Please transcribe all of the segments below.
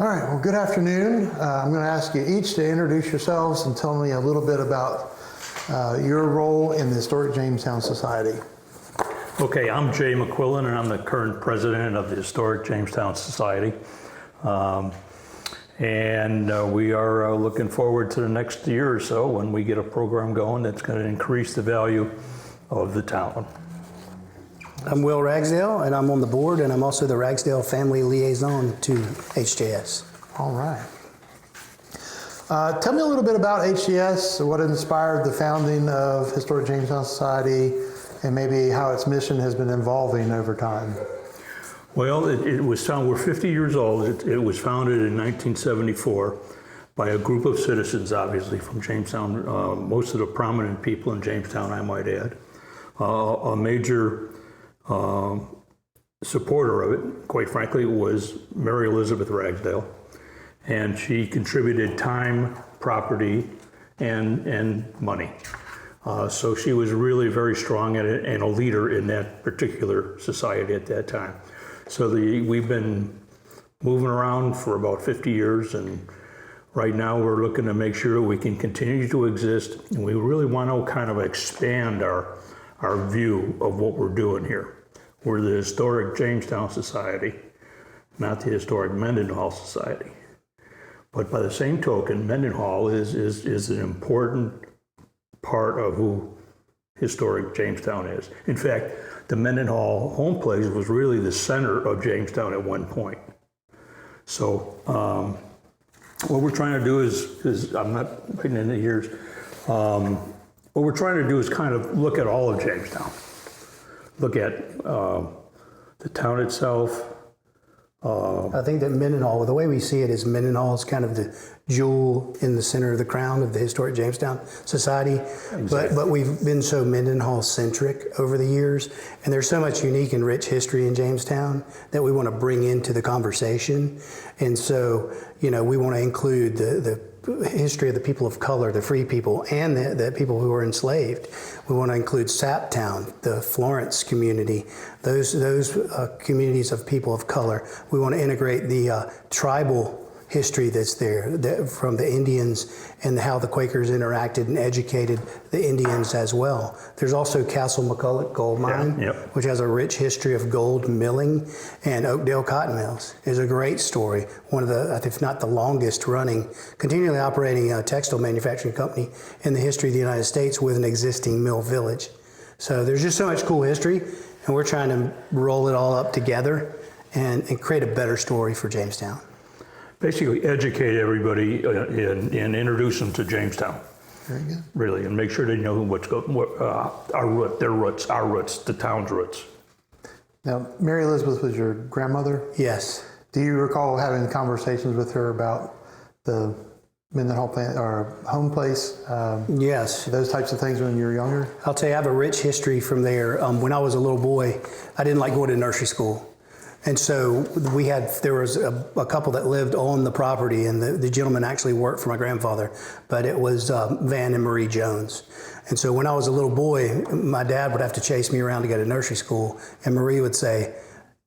All right, well, good afternoon. I'm going to ask you each to introduce yourselves and tell me a little bit about your role in the Historic Jamestown Society. Okay, I'm Jay McQuillan, and I'm the current president of the Historic Jamestown Society. We are looking forward to the next year or so when we get a program going that's going to increase the value of the town. I'm Will Ragsdale, and I'm on the board, and I'm also the Ragsdale Family Liaison to HJS. All right. Tell me a little bit about HJS, what inspired the founding of Historic Jamestown Society, and maybe how its mission has been evolving over time. Well, it was founded, we're 50 years old. It was founded in 1974 by a group of citizens, obviously, from Jamestown, most of the prominent people in Jamestown, I might add. A major supporter of it, quite frankly, was Mary Elizabeth Ragsdale, and she contributed time, property, and money. So she was really very strong at it and a leader in that particular society at that time. So we've been moving around for about 50 years, and right now we're looking to make sure we can continue to exist, and we really want to kind of expand our view of what we're doing here. We're the Historic Jamestown Society, not the Historic Mendenhall Society. But by the same token, Mendenhall is an important part of who Historic Jamestown is. In fact, the Mendenhall Homeplace was really the center of Jamestown at one point. So what we're trying to do is I'm not putting in the years, what we're trying to do is kind of look at all of Jamestown. Look at the town itself. I think that Mendenhall, the way we see it is Mendenhall is kind of the jewel in the center of the crown of the Historic Jamestown Society. Exactly. But we've been so Mendenhall-centric over the years, and there's so much unique and rich history in Jamestown that we want to bring into the conversation. And so, we want to include the history of the people of color, the free people, and the people who were enslaved. We want to include Saptown, the Florence community, those communities of people of color. We want to integrate the tribal history that's there from the Indians and how the Quakers interacted and educated the Indians as well. There's also Castle McCulloch Gold Mine, which has a rich history of gold milling, and Oakdale Cotton Mills is a great story. One of the, if not the longest running, continually operating textile manufacturing company in the history of the United States with an existing mill village. So there's just so much cool history, and we're trying to roll it all up together and create a better story for Jamestown. Basically educate everybody and introduce them to Jamestown. Very good. Really, and make sure they know their roots, the town's roots. Now, Mary Elizabeth was your grandmother? Yes. Do you recall having conversations with her about the Mendenhall home place? Yes. Those types of things when you were younger? I'll tell you, I have a rich history from there. When I was a little boy, I didn't like going to nursery school. And so there was a couple that lived on the property, and the gentleman actually worked for my grandfather, but it was Van and Marie Jones. And so when I was a little boy, my dad would have to chase me around to go to nursery school, and Marie would say,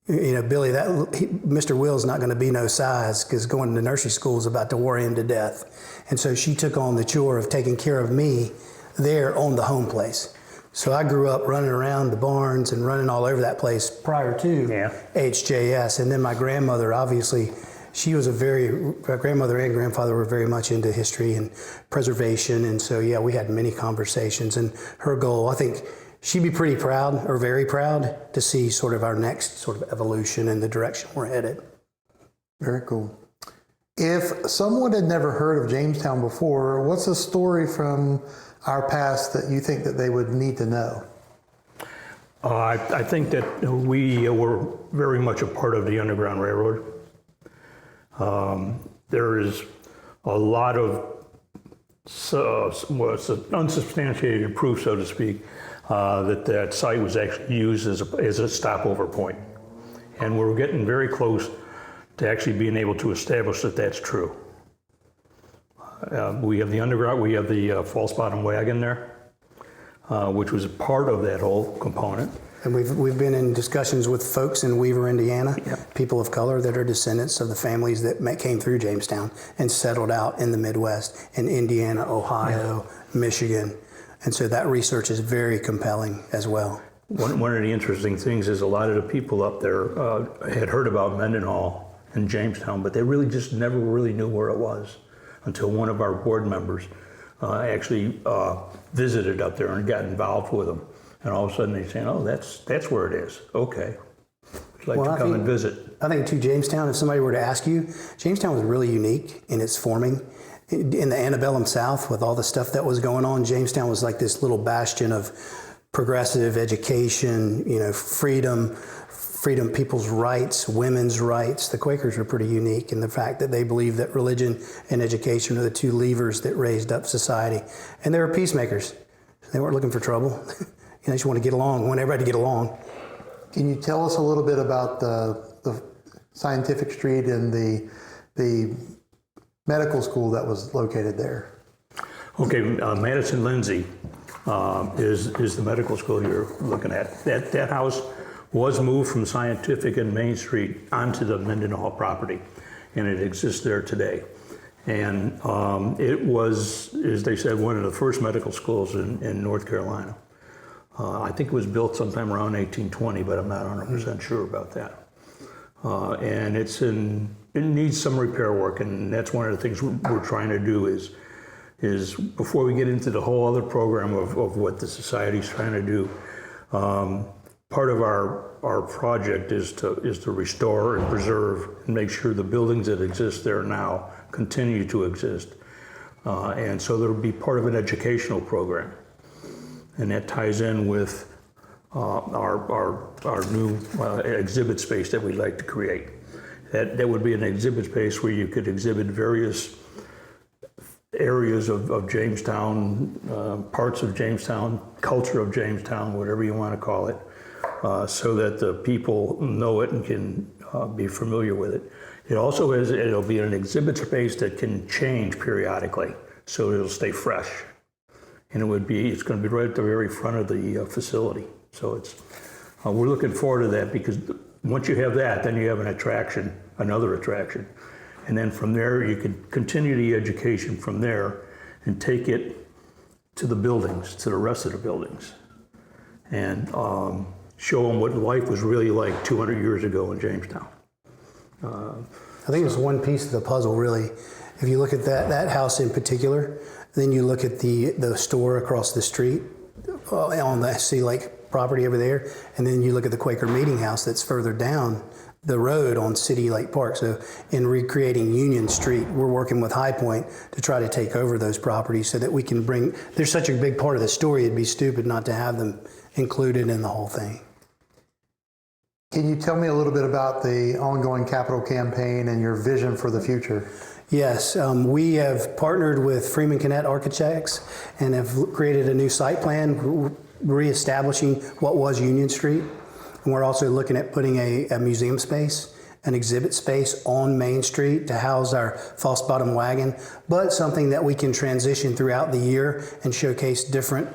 Billy, Mr. Will's not going to be no size because going to nursery school is about to worry him to death. And so she took on the chore of taking care of me there on the home place. So I grew up running around the barns and running all over that place prior to HJS. And then my grandmother, obviously, my grandmother and grandfather were very much into history and preservation. And so, we had many conversations. And her goal, I think she'd be pretty proud, or very proud, to see sort of our next sort of evolution and the direction we're headed. Very cool. If someone had never heard of Jamestown before, what's a story from our past that you think that they would need to know? I think that we were very much a part of the Underground Railroad. There is a lot of unsubstantiated proof, so to speak, that site was actually used as a stopover point. And we're getting very close to actually being able to establish that that's true. We have the underground, we have the false bottom wagon there, which was a part of that whole component. And we've been in discussions with folks in Weaver, Indiana, people of color that are descendants of the families that came through Jamestown and settled out in the Midwest, in Indiana, Ohio, Michigan. And so that research is very compelling as well. One of the interesting things is a lot of the people up there had heard about Mendenhall and Jamestown, but they really just never really knew where it was until one of our board members actually visited up there and got involved with them. And all of a sudden they say, oh, that's where it is. Okay. I'd like to come and visit. I think too, Jamestown, if somebody were to ask you, Jamestown was really unique in its forming. In the antebellum South, with all the stuff that was going on, Jamestown was like this little bastion of progressive education, freedom, people's rights, women's rights. The Quakers were pretty unique in the fact that they believed that religion and education are the two levers that raised up society. And they were peacemakers. They weren't looking for trouble. They just want to get along, want everybody to get along. Can you tell us a little bit about the Scientific Street and the medical school that was located there? Okay, Madison Lindsay is the medical school you're looking at. That house was moved from Scientific and Main Street onto the Mendenhall property, and it exists there today. And it was, as they said, one of the first medical schools in North Carolina. I think it was built sometime around 1820, but I'm not 100% sure about that. And it needs some repair work, and that's one of the things we're trying to do is before we get into the whole other program of what the society's trying to do, part of our project is to restore and preserve and make sure the buildings that exist there now continue to exist. And so there'll be part of an educational program. And that ties in with our new exhibit space that we'd like to create. That would be an exhibit space where you could exhibit various areas of Jamestown, parts of Jamestown, culture of Jamestown, whatever you want to call it, so that the people know it and can be familiar with it. It also it'll be an exhibit space that can change periodically, so it'll stay fresh. And it's going to be right at the very front of the facility. So we're looking forward to that, because once you have that, then you have another attraction. And then from there, you can continue the education from there and take it to the buildings, to the rest of the buildings, and show them what life was really like 200 years ago in Jamestown. I think it's one piece of the puzzle, really. If you look at that house in particular, then you look at the store across the street on the Sea Lake property over there, and then you look at the Quaker Meeting House that's further down the road on City Lake Park. So in recreating Union Street, we're working with High Point to try to take over those properties so that we can they're such a big part of the story, it'd be stupid not to have them included in the whole thing. Can you tell me a little bit about the ongoing capital campaign and your vision for the future? Yes, we have partnered with Freeman Connect Architects and have created a new site plan, reestablishing what was Union Street. And we're also looking at putting a museum space, an exhibit space on Main Street to house our false bottom wagon, but something that we can transition throughout the year and showcase different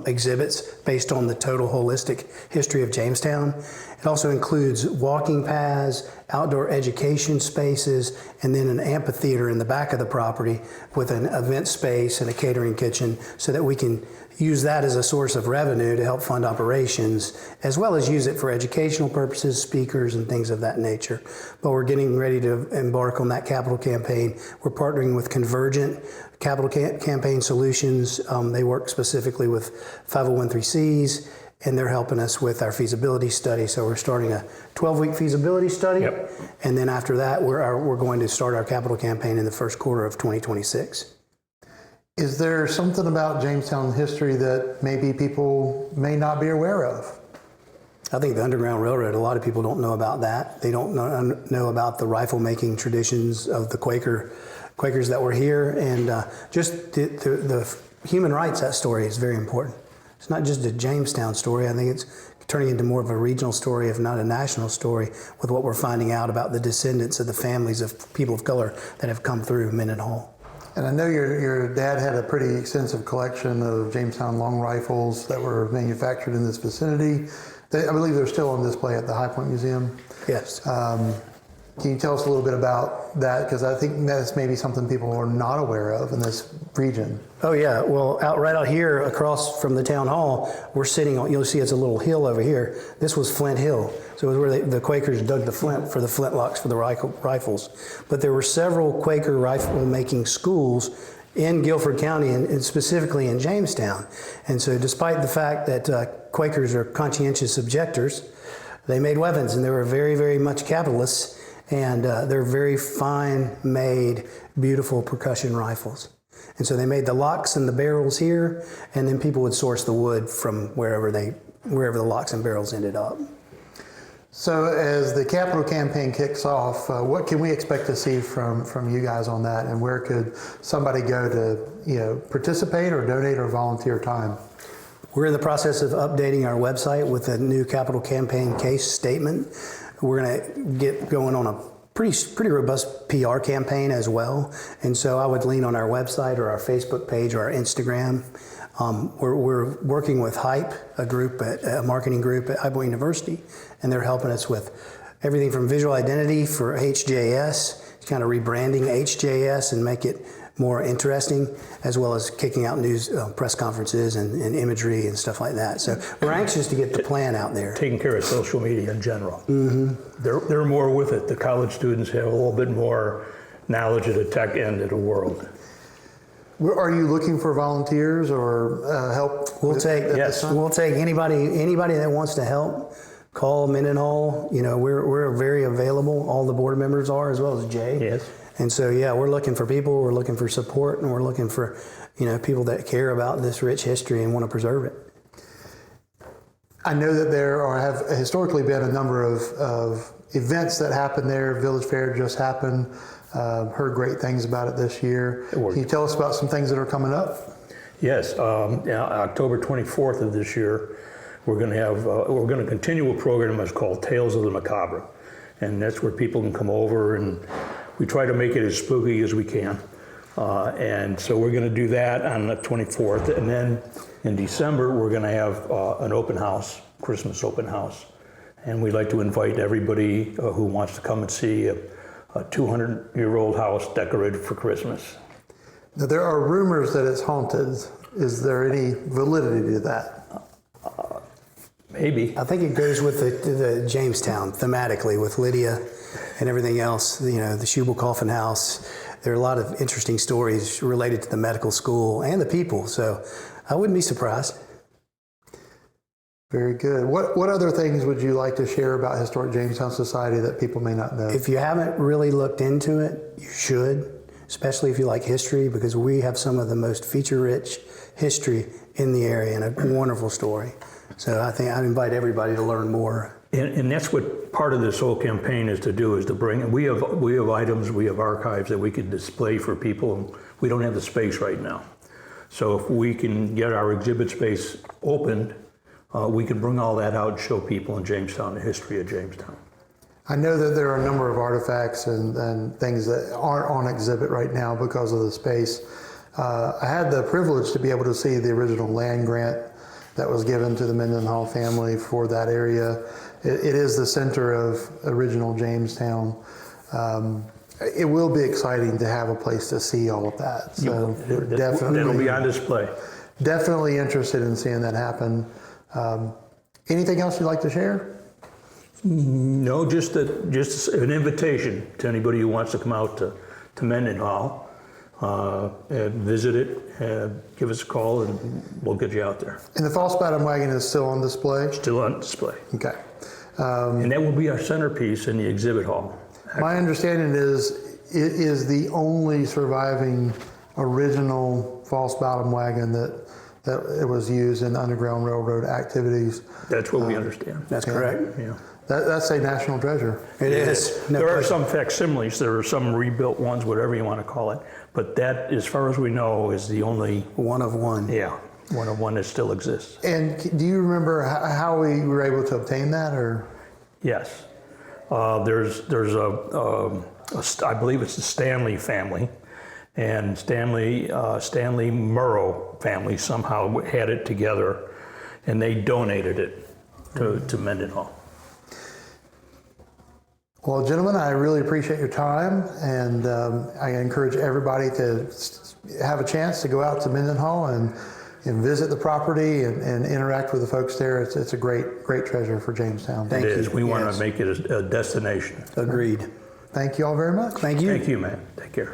exhibits based on the total holistic history of Jamestown. It also includes walking paths, outdoor education spaces, and then an amphitheater in the back of the property with an event space and a catering kitchen, so that we can use that as a source of revenue to help fund operations, as well as use it for educational purposes, speakers, and things of that nature. But we're getting ready to embark on that capital campaign. We're partnering with Convergent Capital Campaign Solutions. They work specifically with 501(c)(3)s, and they're helping us with our feasibility study. So we're starting a 12-week feasibility study. Yep. And then after that, we're going to start our capital campaign in the first quarter of 2026. Is there something about Jamestown history that maybe people may not be aware of? I think the Underground Railroad, a lot of people don't know about that. They don't know about the rifle-making traditions of the Quakers that were here. And just the human rights, that story is very important. It's not just a Jamestown story. I think it's turning into more of a regional story, if not a national story, with what we're finding out about the descendants of the families of people of color that have come through Mendenhall. And I know your dad had a pretty extensive collection of Jamestown long rifles that were manufactured in this vicinity. I believe they're still on display at the High Point Museum. Yes. Can you tell us a little bit about that? Because I think that's maybe something people are not aware of in this region. Oh yeah, well, right out here across from the town hall, we're sitting on, you'll see it's a little hill over here. This was Flint Hill. So it was where the Quakers dug the flint for the flintlocks for the rifles. But there were several Quaker rifle making schools in Guilford County and specifically in Jamestown. And so despite the fact that Quakers are conscientious objectors, they made weapons and they were very, very much capitalists. And they're very fine made, beautiful percussion rifles. And so they made the locks and the barrels here, and then people would source the wood from wherever the locks and barrels ended up. So as the capital campaign kicks off, what can we expect to see from you guys on that, and where could somebody go to participate or donate or volunteer time? We're in the process of updating our website with a new capital campaign case statement. We're going to get going on a pretty robust PR campaign as well. And so I would lean on our website or our Facebook page or our Instagram. We're working with Hype, a marketing group at High Point University, and they're helping us with everything from visual identity for HJS, kind of rebranding HJS and make it more interesting, as well as kicking out news, press conferences and imagery and stuff like that. So we're anxious to get the plan out there. Taking care of social media in general. Mm-hmm. They're more with it. The college students have a little bit more knowledge of the tech end of the world. Are you looking for volunteers or help? We'll take anybody that wants to help. Call Mendenhall. We're very available. All the board members are, as well as Jay. Yes. And so, yeah, we're looking for people, we're looking for support, and we're looking for, people that care about this rich history and want to preserve it. I know that there have historically been a number of events that happen there. Village Fair just happened. Heard great things about it this year. Can you tell us about some things that are coming up? Yes, October 24th of this year, we're going to continue a program that's called Tales of the Macabre, and that's where people can come over and we try to make it as spooky as we can. And so we're going to do that on the 24th. And then in December, we're going to have an open house, Christmas open house. And we'd like to invite everybody who wants to come and see a 200-year-old house decorated for Christmas. Now, there are rumors that it's haunted. Is there any validity to that? Maybe. I think it goes with the Jamestown thematically with Lydia and everything else, the Schubel Coffin House. There are a lot of interesting stories related to the medical school and the people, so I wouldn't be surprised. Very good. What other things would you like to share about Historic Jamestown Society that people may not know? If you haven't really looked into it, you should, especially if you like history, because we have some of the most feature-rich history in the area and a wonderful story. So I think I'd invite everybody to learn more. And that's what part of this whole campaign is to do, is to bring, we have items, we have archives that we could display for people. We don't have the space right now. So if we can get our exhibit space opened, we can bring all that out and show people in Jamestown the history of Jamestown. I know that there are a number of artifacts and things that aren't on exhibit right now because of the space. I had the privilege to be able to see the original land grant that was given to the Mendenhall family for that area. It is the center of original Jamestown. It will be exciting to have a place to see all of that. So definitely, that'll be on display. Definitely interested in seeing that happen. Anything else you'd like to share? No, just an invitation to anybody who wants to come out to Mendenhall. And visit it, give us a call, and we'll get you out there. And the false bottom wagon is still on display? Still on display. Okay. And that will be our centerpiece in the exhibit hall. My understanding is it is the only surviving original false bottom wagon that it was used in Underground Railroad activities. That's what we understand. That's correct. Yeah. That's a national treasure. It is. No there question. are some facsimiles, there are some rebuilt ones, whatever you want to call it. But that, as far as we know, is the only one of one. Yeah, one of one that still exists. And do you remember how we were able to obtain that, or? Yes. There's I believe it's the Stanley family, and Stanley Murrow family somehow had it together, and they donated it. to Mendenhall. Well, gentlemen, I really appreciate your time, and I encourage everybody to have a chance to go out to Mendenhall and visit the property and interact with the folks there. It's a great treasure for Jamestown. Thank It is. you. We want Yes. to make it a destination. Agreed. Thank you all very much. Thank you. Thank you, man. Take care.